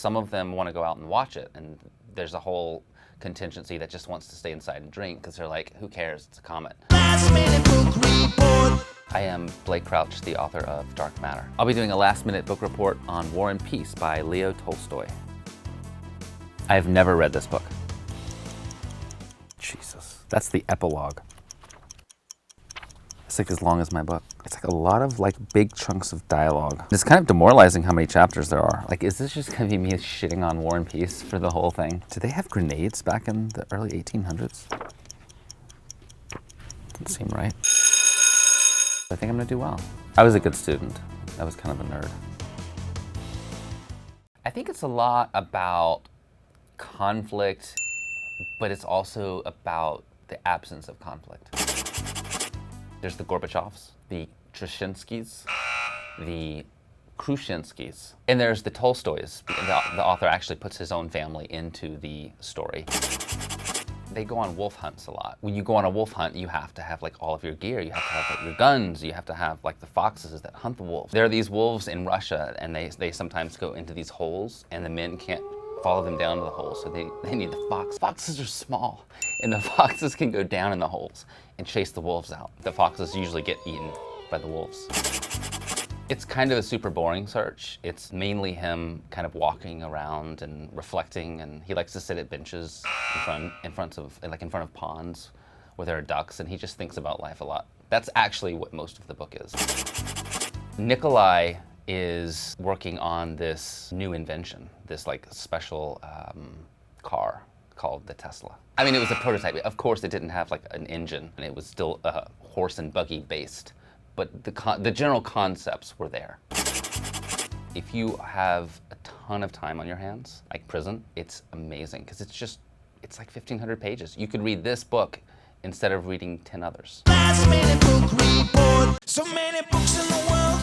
some of them want to go out and watch it, and there's a whole contingency that just wants to stay inside and drink because they're like, who cares, it's a comet. Last minute book report. I am Blake Crouch, the author of Dark Matter. I'll be doing a last-minute book report on War and Peace by Leo Tolstoy. I have never read this book. Jesus, that's the epilogue. It's like as long as my book. It's like a lot of like big chunks of dialogue. It's kind of demoralizing how many chapters there are. Like, is this just gonna be me shitting on War and Peace for the whole thing? Did they have grenades back in the early 1800s? Doesn't seem right. I think I'm gonna do well. I was a good student. I was kind of a nerd. I think it's a lot about conflict, but it's also about the absence of conflict. There's the Gorbachevs, the Trzynskis, the Krushinskis, and there's the Tolstoys. The author actually puts his own family into the story. They go on wolf hunts a lot. When you go on a wolf hunt, you have to have like all of your gear. You have to have like, your guns. You have to have like the foxes that hunt the wolves. There are these wolves in Russia, and they sometimes go into these holes, and the men can't follow them down to the holes, so they need the fox. Foxes are small, and the foxes can go down in the holes and chase the wolves out. The foxes usually get eaten by the wolves. It's kind of a super boring search. It's mainly him kind of walking around and reflecting, and he likes to sit at benches in front of ponds where there are ducks, and he just thinks about life a lot. That's actually what most of the book is. NIKOLAI is working on this new invention, this like special car called the Tesla. I mean, it was a prototype. Of course, it didn't have like an engine, and it was still horse and buggy based, but the general concepts were there. If you have a ton of time on your hands, like prison, it's amazing because it's like 1,500 pages. You could read this book instead of reading 10 others. Last minute book report. So many books in the world.